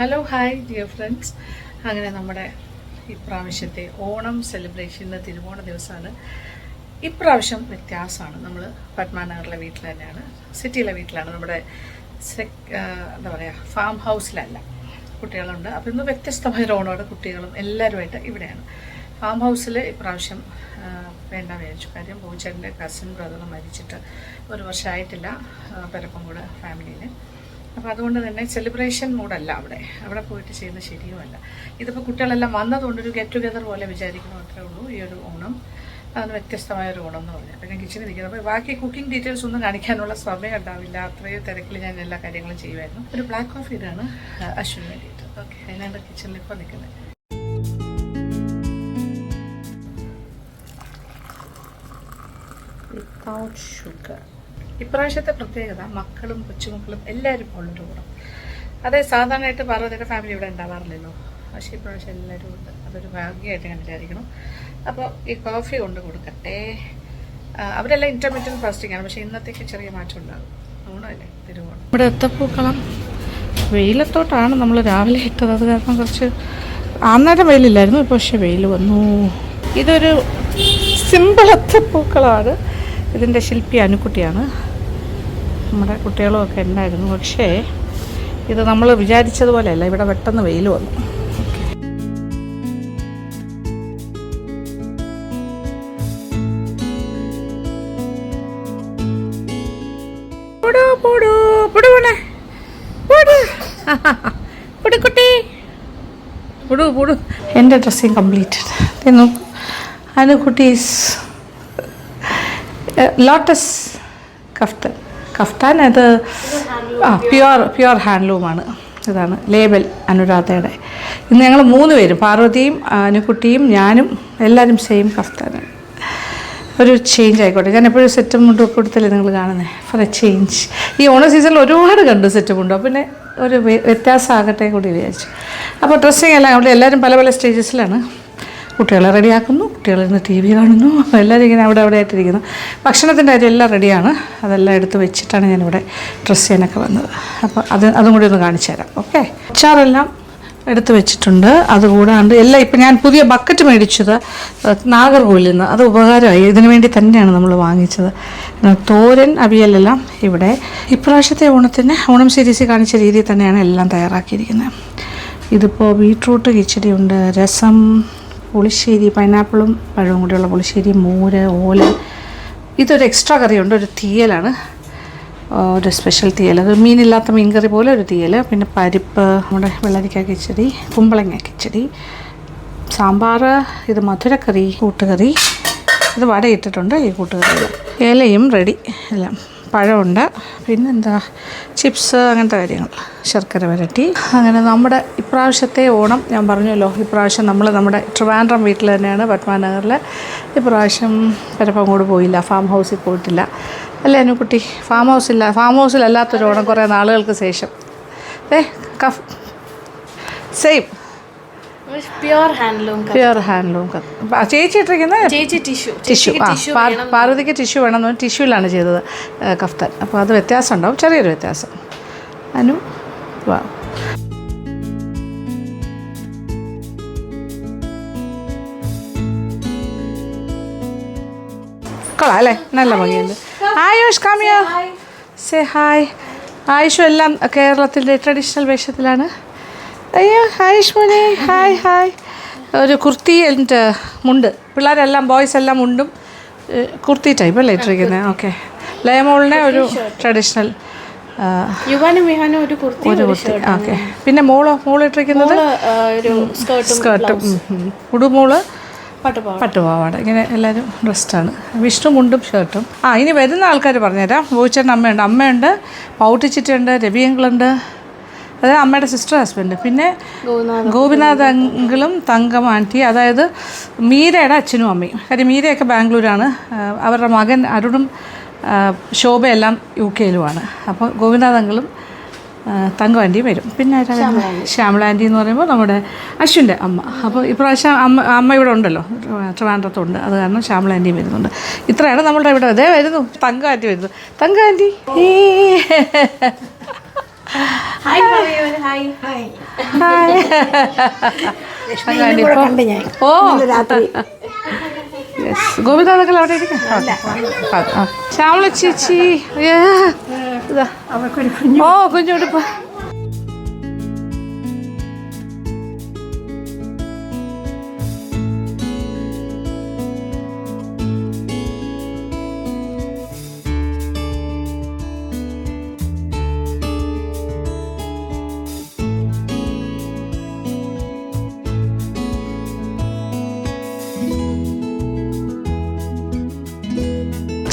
Hello hi dear friends. അങ്ങനെ നമ്മുടെ ഇപ്രാവശ്യത്തെ ഓണം സെലിബ്രേഷന് തിരുവോണ ദിവസമാണ്. ഇപ്രാവശ്യം വ്യത്യാസമാണ്. നമ്മൾ പത്മനാഭറിലെ വീട്ടിൽ തന്നെയാണ്, സിറ്റിയിലെ വീട്ടിലാണ്. നമ്മുടെ എന്താ പറയുക, ഫാം ഹൗസിലല്ല. കുട്ടികളുണ്ട്. അപ്പോൾ ഇന്ന് വ്യത്യസ്തമായൊരു ഓണമാണ്. കുട്ടികളും എല്ലാവരുമായിട്ട് ഇവിടെയാണ്. ഫാം ഹൗസിൽ ഇപ്രാവശ്യം വേണ്ട വിചാരിച്ചു. കാര്യം പൂച്ചേൻ്റെ കസിൻ ബ്രദർ മരിച്ചിട്ട് 1 വർഷമായിട്ടില്ല, പെരപ്പം കൂടെ ഫാമിലിയിൽ. അപ്പോൾ അതുകൊണ്ട് തന്നെ സെലിബ്രേഷൻ മൂഡല്ല അവിടെ പോയിട്ട് ചെയ്യുന്നത് ശരിയുമല്ല. ഇതിപ്പോൾ കുട്ടികളെല്ലാം വന്നതുകൊണ്ടൊരു ഗെറ്റ് ടുഗെദർ പോലെ വിചാരിക്കണം, അത്രേ ഉള്ളൂ. ഈ ഒരു ഓണം അതിന് വ്യത്യസ്തമായൊരു ഓണം എന്ന് പറഞ്ഞാൽ. അപ്പോൾ ഞാൻ കിച്ചണിൽ നിൽക്കുന്നത്. അപ്പോൾ ബാക്കി കുക്കിംഗ് ഡീറ്റെയിൽസ് ഒന്നും കാണിക്കാനുള്ള സമയം ഉണ്ടാവില്ല. അത്രയും തിരക്കിൽ ഞാൻ എല്ലാ കാര്യങ്ങളും ചെയ്യുമായിരുന്നു. ഒരു ബ്ലാക്ക് കോഫി ഇതാണ് അശ്വിന് വേണ്ടിയിട്ട്. ഓക്കെ, അതിനാണ് കിച്ചണിൽ ഇപ്പോൾ നിൽക്കുന്നത്. Without sugar. ഇപ്രാവശ്യത്തെ പ്രത്യേകത മക്കളും കൊച്ചുമക്കളും എല്ലാവരും ഉള്ളൊരു കൂടം. അതെ, സാധാരണയായിട്ട് പാർവതിയുടെ ഫാമിലി ഇവിടെ ഉണ്ടാവാറില്ലല്ലോ. പക്ഷേ ഇപ്രാവശ്യം എല്ലാവരും ഉണ്ട്. അതൊരു ഭാഗ്യമായിട്ട് ഞാൻ വിചാരിക്കണം. അപ്പോൾ ഈ കോഫി കൊണ്ട് കൊടുക്കട്ടെ. അവരെല്ലാം ഇൻ്റർമീഡിയറ്റ് ഫാസ്റ്റിംഗ് ആണ്. പക്ഷേ ഇന്നത്തേക്ക് ചെറിയ മാറ്റം ഉണ്ടാകും. ഓണമല്ലേ, തിരുവോണം. ഇവിടെ എത്തപ്പൂക്കളം വെയിലത്തോട്ടാണ് നമ്മൾ രാവിലെ ഇട്ടത്. അത് കാരണം കുറച്ച് അന്നേരം വെയിലില്ലായിരുന്നു. ഇപ്പോൾ പക്ഷേ വെയിൽ വന്നു. ഇതൊരു സിമ്പിൾ എത്തപ്പൂക്കളമാണ്. ഇതിൻ്റെ ശില്പി അനുക്കുട്ടിയാണ്. നമ്മുടെ കുട്ടികളുമൊക്കെ ഉണ്ടായിരുന്നു. പക്ഷേ ഇത് നമ്മൾ വിചാരിച്ചതുപോലെയല്ല. ഇവിടെ പെട്ടെന്ന് വെയിൽ വന്നു. എൻ്റെ ഡ്രസ്സിങ് കംപ്ലീറ്റഡ്. നോക്കൂ, അനുക്കുട്ടീസ് ലോട്ടസ് കഫ്താൻ. അത് പ്യുവർ ഹാൻഡ്ലൂമാണ്. ഇതാണ് ലേബൽ അനുരാധയുടെ. ഇന്ന് ഞങ്ങൾ 3 പേരും, പാർവതിയും അനുക്കുട്ടിയും ഞാനും, എല്ലാവരും സെയിം കഫ്താനാണ്. ഒരു ചേഞ്ച് ആയിക്കോട്ടെ. ഞാൻ എപ്പോഴും സെറ്റും മുണ്ടും ഒക്കെ കൊടുത്തല്ലേ നിങ്ങൾ കാണുന്നത്. For a change. ഈ ഓണ സീസണിൽ ഒരുപാട് കണ്ടു സെറ്റും മുണ്ടും. പിന്നെ ഒരു വ്യത്യാസമാകട്ടെ കൂടി വിചാരിച്ചു. അപ്പോൾ ഡ്രസ്സിങ് എല്ലാം അവിടെ എല്ലാവരും പല പല സ്റ്റേജസിലാണ്. കുട്ടികളെ റെഡിയാക്കുന്നു, കുട്ടികളിരുന്ന് ടി വി കാണുന്നു. എല്ലാവരും ഇങ്ങനെ അവിടെ ആയിട്ടിരിക്കുന്നു. ഭക്ഷണത്തിൻ്റെ കാര്യം എല്ലാം റെഡിയാണ്. അതെല്ലാം എടുത്ത് വെച്ചിട്ടാണ് ഞാനിവിടെ ഡ്രസ്സ് ചെയ്യാനൊക്കെ വന്നത്. അപ്പോൾ അതും കൂടി ഒന്ന് കാണിച്ചു തരാം. ഓക്കെ, അച്ചാറെല്ലാം എടുത്ത് വെച്ചിട്ടുണ്ട്. അതുകൂടാണ്ട് എല്ലാം ഇപ്പം ഞാൻ പുതിയ ബക്കറ്റ് മേടിച്ചത് നാഗർകോവിലിൽ നിന്ന്. അത് ഉപകാരമായി. ഇതിനു വേണ്ടി തന്നെയാണ് നമ്മൾ വാങ്ങിച്ചത്. തോരൻ, അവിയലെല്ലാം ഇവിടെ. ഇപ്രാവശ്യത്തെ ഓണം സീരീസ് കാണിച്ച രീതിയിൽ തന്നെയാണ് എല്ലാം തയ്യാറാക്കിയിരിക്കുന്നത്. ഇതിപ്പോൾ ബീട്രൂട്ട് കിച്ചടി ഉണ്ട്, രസം, പുളിശ്ശേരി, പൈനാപ്പിളും പഴവും കൂടിയുള്ള പുളിശ്ശേരി, മോര്, ഓല. ഇതൊരു എക്സ്ട്രാ കറിയുണ്ട്. ഒരു തീയലാണ്, ഒരു സ്പെഷ്യൽ തീയൽ. അത് മീനില്ലാത്ത മീൻകറി പോലെ ഒരു തീയൽ. പിന്നെ പരിപ്പ്, നമ്മുടെ വെള്ളരിക്ക കിച്ചടി, കുമ്പളങ്ങ കിച്ചടി, സാമ്പാർ, ഇത് മധുരക്കറി, കൂട്ടുകറി, ഇത് വടയിട്ടിട്ടുണ്ട്. ഈ കൂട്ടുകറി ഇലയും റെഡി എല്ലാം. പഴമുണ്ട്, പിന്നെന്താ ചിപ്സ്, അങ്ങനത്തെ കാര്യങ്ങൾ, ശർക്കര വരട്ടി. അങ്ങനെ നമ്മുടെ ഇപ്രാവശ്യത്തെ ഓണം ഞാൻ പറഞ്ഞല്ലോ. ഇപ്രാവശ്യം നമ്മൾ നമ്മുടെ ട്രിവാൻഡ്രം വീട്ടിൽ തന്നെയാണ്, പത്മനാഭറിൽ. ഇപ്രാവശ്യം പെരപ്പങ്ങോട് പോയില്ല, ഫാം ഹൗസിൽ പോയിട്ടില്ല. അല്ലേ അനുക്കുട്ടി? ഫാം ഹൗസിലല്ലാത്തൊരു ഓണം കുറേ നാളുകൾക്ക് ശേഷം. Same pure handloom. ചേച്ചി ഇട്ടിരിക്കുന്നത് ടിഷ്യൂ. പാർവതിക്ക് ടിഷ്യൂ വേണമെന്ന് പറഞ്ഞാൽ ടിഷ്യൂലാണ് ചെയ്തത് കഫ്താൻ. അപ്പോൾ അത് വ്യത്യാസം ഉണ്ടാവും, ചെറിയൊരു വ്യത്യാസം. അനു വാ. കൊള്ളാം അല്ലേ, നല്ല ഭംഗിയുണ്ട്. Ayush കാമിയ say hi. ആയുഷും എല്ലാം കേരളത്തിൻ്റെ ട്രഡീഷണൽ വേഷത്തിലാണ്. അയ്യോ ആയുഷ് മോനെ, ഹായ്. ഒരു കുർത്തി ആൻഡ് മുണ്ട്. പിള്ളേരെല്ലാം ബോയ്സ് എല്ലാം മുണ്ടും കുർത്തി ടൈപ്പ് അല്ലേ ഇട്ടിരിക്കുന്നത്. ഓക്കെ, ലയമോളിനെ ഒരു ട്രഡീഷണൽ ഒരു കുർത്തി. ഓക്കെ, പിന്നെ മോളിട്ടിരിക്കുന്നത് സ്കേർട്ടും. ഉടുമോള് പട്ടുപാവാട. ഇങ്ങനെ എല്ലാവരും ഡ്രസ്ഡാണ്. വിഷ്ണു മുണ്ടും ഷർട്ടും. ഇനി വരുന്ന ആൾക്കാർ പറഞ്ഞുതരാം. ബോച്ചേട്ടൻ അമ്മയുണ്ട്, പൗട്ടിച്ചിട്ടുണ്ട്, രവിയങ്കിളുണ്ട്, അതായത് അമ്മയുടെ സിസ്റ്റർ ഹസ്ബൻഡ്. പിന്നെ ഗോപിനാഥ് അങ്കിളും തങ്കം ആൻറ്റി, അതായത് മീരയുടെ അച്ഛനും അമ്മയും. കാര്യം മീരയൊക്കെ ബാംഗ്ലൂരാണ്. അവരുടെ മകൻ അരുണും ശോഭയെല്ലാം UK യിലുമാണ്. അപ്പോൾ ഗോപിനാഥ് അങ്കിളും തങ്കം ആൻറ്റിയും വരും. പിന്നെ ശ്യാമള ആൻറ്റി എന്ന് പറയുമ്പോൾ നമ്മുടെ അശ്വിൻ്റെ അമ്മ. അപ്പോൾ ഇപ്രാവശ്യം അമ്മ ഇവിടെ ഉണ്ടല്ലോ, ട്രിവാൻഡ്രത്തുണ്ട്. അത് കാരണം ശ്യാമള ആൻറ്റിയും വരുന്നുണ്ട്. ഇത്രയാണ് നമ്മളുടെ ഇവിടെ. അതേ വരുന്നു, തങ്കം ആൻറ്റി വരുന്നു. തങ്കം ആൻറ്റി ഓ ഗോപിനാഥകൾ അവിടെ ഇരിക്കാം. ശ്യാമള ചേച്ചി ഇതാ ഓ കുഞ്ഞുടുപ്പ്.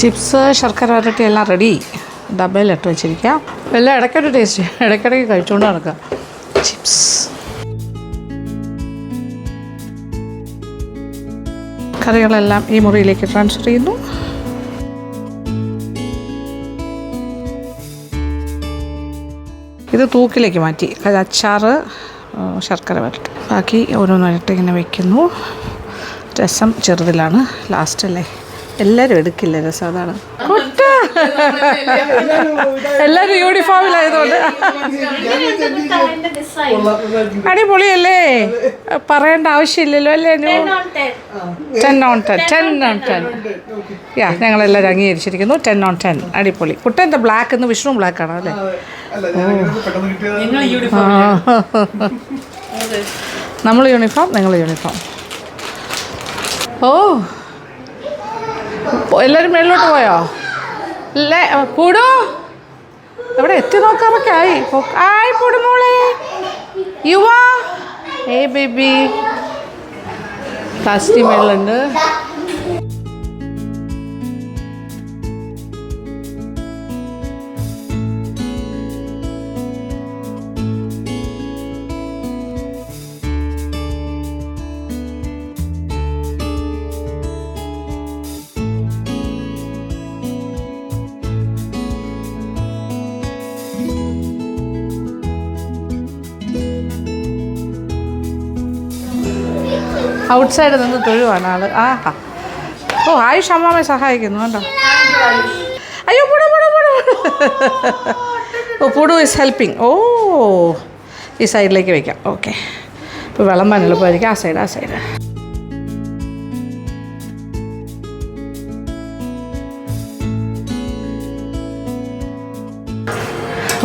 ചിപ്സ് ശർക്കര വരട്ടി എല്ലാം റെഡി, ഡബയിലിട്ട് വെച്ചിരിക്കാം. എല്ലാം ഇടയ്ക്കൊരു ടേസ്റ്റ്, ഇടയ്ക്കിടയ്ക്ക് കഴിച്ചുകൊണ്ട് നടക്കുക. ചിപ്സ് കറികളെല്ലാം ഈ മുറിയിലേക്ക് ട്രാൻസ്ഫർ ചെയ്യുന്നു. ഇത് തൂക്കിലേക്ക് മാറ്റി. അത് അച്ചാറ്, ശർക്കര വരട്ടി, ബാക്കി ഓരോന്നായിട്ട് ഇങ്ങനെ വയ്ക്കുന്നു. രസം ചെറുതിലാണ്, ലാസ്റ്റ് അല്ലേ. എല്ലാവരും എടുക്കില്ല രസം, അതാണ്. എല്ലാവരും യൂണിഫോമിലായതുകൊണ്ട് അടിപൊളിയല്ലേ, പറയേണ്ട ആവശ്യമില്ലല്ലോ അല്ലേ. 10/10 യാ, ഞങ്ങളെല്ലാവരും അംഗീകരിച്ചിരിക്കുന്നു. 10/10 അടിപൊളി. കുട്ടൻ്റെ ബ്ലാക്ക് എന്ന് വിഷ്ണു ബ്ലാക്ക് ആണോ അല്ലേ? നമ്മൾ യൂണിഫോം, നിങ്ങൾ യൂണിഫോം. ഓ എല്ലാവരും മേളിലോട്ട് പോയോ? അല്ലേ പൂടു എവിടെ എത്തി നോക്കാറൊക്കെ ആയി. ആയി പൂടു മോളെ, യുവാ ഏ ബേബി. പ്ലാസ്റ്റിക് മേളിലുണ്ട്. ഔട്ട് സൈഡ് നിന്ന് തൊഴുവാണ് ആള്. ആഹാ, ഓ ആയുഷ് അമ്മാമ്മയെ സഹായിക്കുന്നു കേട്ടോ. അയ്യോ പുടു പുടു പുടു. ഓ പുടു ഈസ് ഹെൽപ്പിങ്. ഓ ഈ സൈഡിലേക്ക് വയ്ക്കാം. ഓക്കെ, ഇപ്പോൾ വിളമ്പാൻ എളുപ്പമായിരിക്കും. ആ സൈഡ്, ആ സൈഡ്.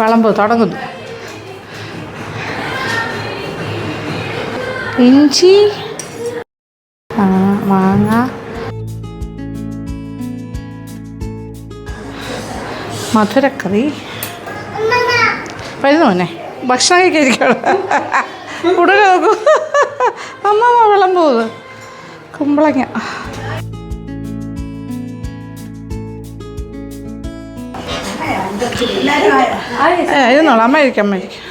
വിളമ്പ് തുടങ്ങുന്നു. ഇഞ്ചി, മാങ്ങ, മധുരക്കറി. വരുന്നു മോനെ, ഭക്ഷണം കഴിക്കാതിരിക്കണം. ഉടനെ നോക്കൂ, അമ്മ വിളമ്പൂത്. കുമ്പളങ്ങ, ഇരുന്നോളൂ. അമ്മ ഇരിക്കും, അമ്മ ഇരിക്കും.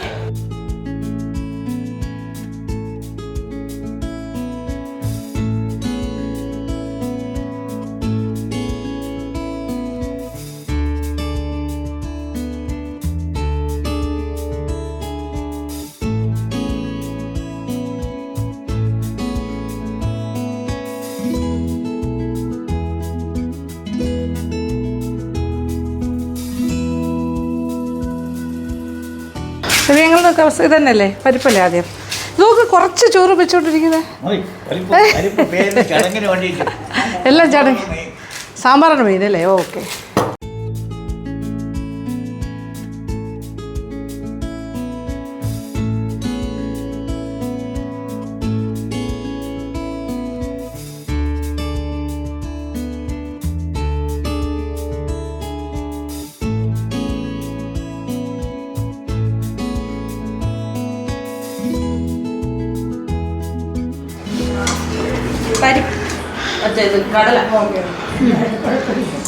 ഞങ്ങളൊക്കെ അവസ്ഥ ഇത് തന്നെയല്ലേ, പരിപ്പല്ലേ ആദ്യം. ഇതൊക്കെ കുറച്ച് ചോറ് വെച്ചോണ്ടിരിക്കുന്നത്. എല്ലാം ചടങ്ങ്. സാമ്പാറാണ് മെയിൻ അല്ലേ? ഓക്കെ.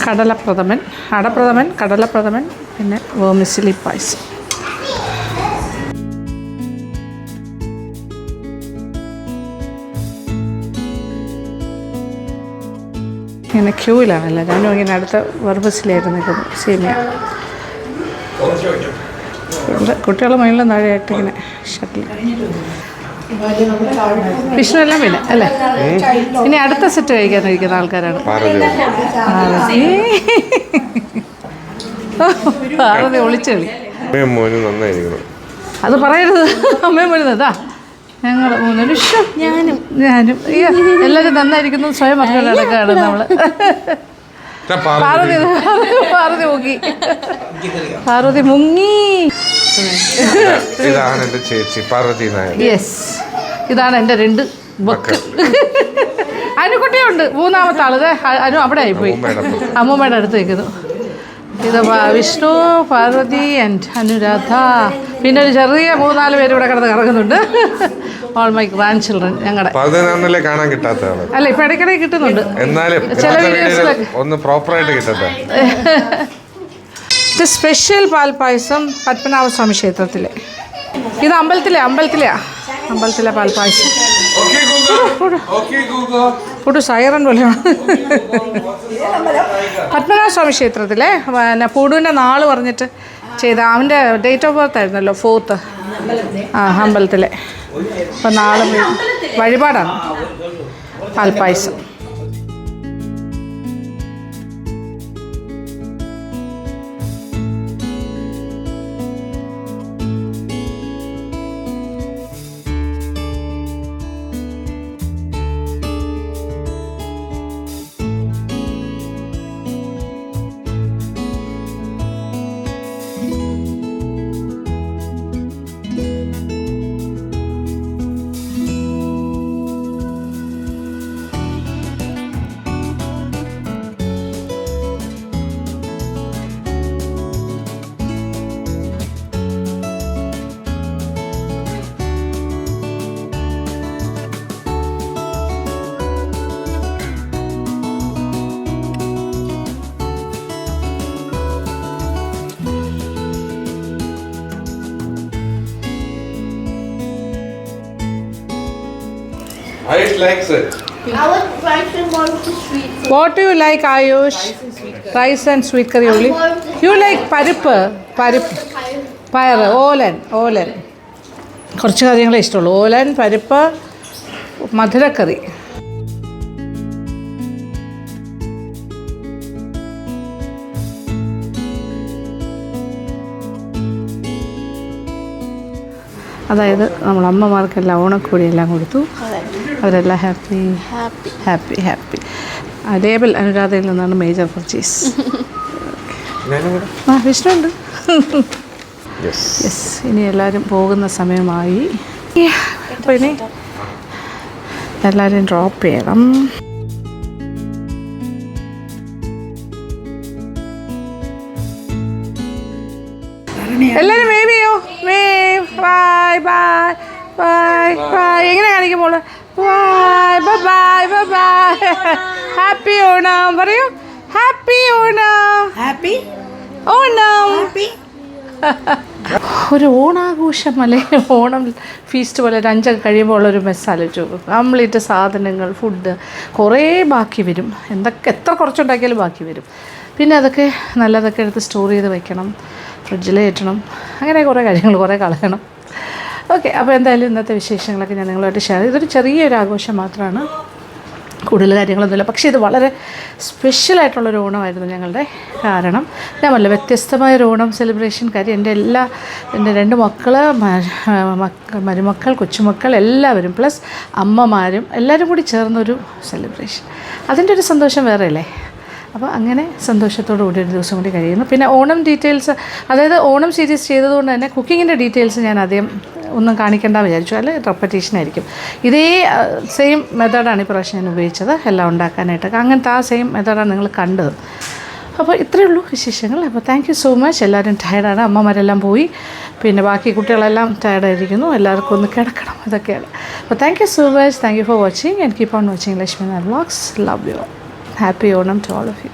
കടലപ്രഥമൻ, അടപ്രഥമൻ, കടലപ്രഥമൻ, പിന്നെ വേർമിസിലി പായസം. ഇങ്ങനെ ക്യൂവിലാണല്ലോ. ഞാനും ഇങ്ങനെ അടുത്ത വെർമിസിലായിട്ട് നിൽക്കുന്നു. സേമിയ കുട്ടികളെ മുകളിലും താഴെയായിട്ട് ഇങ്ങനെ ഷട്ടിൽ. വിഷ്ണു എല്ലാം പിന്നെ അല്ലേ. ഇനി അടുത്ത സെറ്റ് കഴിക്കാനിരിക്കുന്ന ആൾക്കാരാണ്. പാർവതി ഒളിച്ചു കളി. അത് പറയരുത്. അമ്മയും മോനും ഇതാ ഞങ്ങൾ മൂന്നൊരു ഇഷ്ടം ഞാനും എല്ലാവരും നന്നായിരിക്കുന്നു സ്വയം പറഞ്ഞു നടക്കുകയാണ് നമ്മൾ. പാർവതി മുങ്ങി. ഇതാണ് എൻ്റെ ചേച്ചി പാർവതി നായർ. യെസ്, ഇതാണ് എൻ്റെ 2 ബക്ക്. അനുകുട്ടിയുണ്ട് മൂന്നാമത്തെ ആള്. അനു അവിടെ ആയിപ്പോയി, അമ്മൂമ്മയുടെ അടുത്ത് നിൽക്കുന്നു. ഇത് വിഷ്ണു, പാർവതി ആൻഡ് അനുരാധ. പിന്നെ ഒരു ചെറിയ 3-4 പേര് ഇവിടെ കിടന്ന് കറങ്ങുന്നുണ്ട്. All my grandchildren. ഞങ്ങളുടെ കാണാൻ കിട്ടാത്ത അല്ല, ഇപ്പൊ ഇടയ്ക്കിടയ്ക്ക് കിട്ടുന്നുണ്ട്. എന്നാലും ഒന്ന് പ്രോപ്പറായിട്ട് കിട്ടട്ടെ. ഇത് സ്പെഷ്യൽ പാൽപ്പായസം പത്മനാഭസ്വാമി ക്ഷേത്രത്തിലെ. ഇത് അമ്പലത്തിലെ പാൽപ്പായസം. കൂട്ടു സൈറൻ പോലെയാണ്. പത്മനാഭസ്വാമി ക്ഷേത്രത്തിലെ പിന്നെ പൂടുവിൻ്റെ നാൾ പറഞ്ഞിട്ട് ചെയ്ത അവൻ്റെ ഡേറ്റ് ഓഫ് ബർത്ത് ആയിരുന്നല്ലോ 4th. അമ്പലത്തിലെ. അപ്പം നാളെ വഴിപാടാണ് പാൽപ്പായസം. Ayush likes it. I would rice and more with the sweet. What do you like, Ayush? Rice and sweet curry only. You like പരിപ്പ്, പയർ, ഓലൻ. കുറച്ച് കാര്യങ്ങളെ ഇഷ്ടമുള്ളൂ. ഓലൻ, പരിപ്പ്, മധുരക്കറി. അതായത് നമ്മൾ അമ്മമാർക്കെല്ലാം ഓണക്കോടിയെല്ലാം കൊടുത്തു. അവരെല്ലാം ഹാപ്പി. ലേബൽ അനുരാധയിൽ നിന്നാണ് മേജർ പർച്ചേസ്. വിഷ്ണുണ്ട്. യെസ്, ഇനി എല്ലാവരും പോകുന്ന സമയമായി. അപ്പോൾ ഇനി എല്ലാവരും ഡ്രോപ്പ് ചെയ്യണം. എല്ലാവരും വേവ് ചെയ്യോ? വേവ്. ബൈ. എങ്ങനെ കാണിക്കും മോള്? ബൈ. ഹാപ്പി ഓണം പറയൂ. ഹാപ്പി ഓണം. ഒരു ഓണാഘോഷം അല്ലേ, ഓണം ഫീസ്റ്റ് പോലെ 5 കഴിയുമ്പോൾ ഉള്ളൊരു മെസ്സ് ആലോചിച്ചു. കംപ്ലീറ്റ് സാധനങ്ങൾ, ഫുഡ് കുറേ ബാക്കി വരും. എത്ര കുറച്ചുണ്ടാക്കിയാലും ബാക്കി വരും. പിന്നെ അതൊക്കെ നല്ലതൊക്കെ എടുത്ത് സ്റ്റോർ ചെയ്ത് വെക്കണം, ഫ്രിഡ്ജിൽ കയറ്റണം. അങ്ങനെ കുറേ കാര്യങ്ങൾ കുറേ കളയണം. ഓക്കെ, അപ്പോൾ എന്തായാലും ഇന്നത്തെ വിശേഷങ്ങളൊക്കെ ഞാൻ നിങ്ങളുമായിട്ട് ഷെയർ ചെയ്തു. ഇതൊരു ചെറിയൊരു ആഘോഷം മാത്രമാണ്, കൂടുതൽ കാര്യങ്ങളൊന്നുമില്ല. പക്ഷേ ഇത് വളരെ സ്പെഷ്യലായിട്ടുള്ളൊരു ഓണമായിരുന്നു ഞങ്ങളുടെ. കാരണം ഞാൻ പറഞ്ഞില്ല, വ്യത്യസ്തമായൊരു ഓണം സെലിബ്രേഷൻ. കാര്യം എൻ്റെ 2 മക്കൾ, മരുമക്കൾ, കൊച്ചുമക്കൾ എല്ലാവരും പ്ലസ് അമ്മമാരും എല്ലാവരും കൂടി ചേർന്നൊരു സെലിബ്രേഷൻ. അതിൻ്റെ ഒരു സന്തോഷം വേറെ അല്ലേ. അപ്പോൾ അങ്ങനെ സന്തോഷത്തോടു കൂടി ഒരു ദിവസം കൂടി കഴിയുന്നു. പിന്നെ ഓണം ഡീറ്റെയിൽസ്, അതായത് ഓണം സീരീസ് ചെയ്തതുകൊണ്ട് തന്നെ കുക്കിങ്ങിൻ്റെ ഡീറ്റെയിൽസ് ഞാൻ ആദ്യം ഒന്നും കാണിക്കേണ്ട വിചാരിച്ചു. അല്ലെ റെപ്പറ്റീഷനായിരിക്കും. ഇതേ സെയിം മെത്തേഡാണ് ഇപ്രാവശ്യം ഞാൻ ഉപയോഗിച്ചത് എല്ലാം ഉണ്ടാക്കാനായിട്ടൊക്കെ. അങ്ങനത്തെ ആ സെയിം മെത്തേഡാണ് നിങ്ങൾ കണ്ടത്. അപ്പോൾ ഇത്രയേ ഉള്ളൂ വിശേഷങ്ങൾ. അപ്പോൾ താങ്ക് യു സോ മച്ച്. എല്ലാവരും ടയർഡാണ്, അമ്മമാരെല്ലാം പോയി, പിന്നെ ബാക്കി കുട്ടികളെല്ലാം ടയർഡായിരിക്കുന്നു. എല്ലാവർക്കും ഒന്ന് കിടക്കണം, ഇതൊക്കെയാണ്. അപ്പോൾ thank you so much. Thank you for watching and keep on watching Lakshmi vlogs. Love you. Happy Onam to all of you.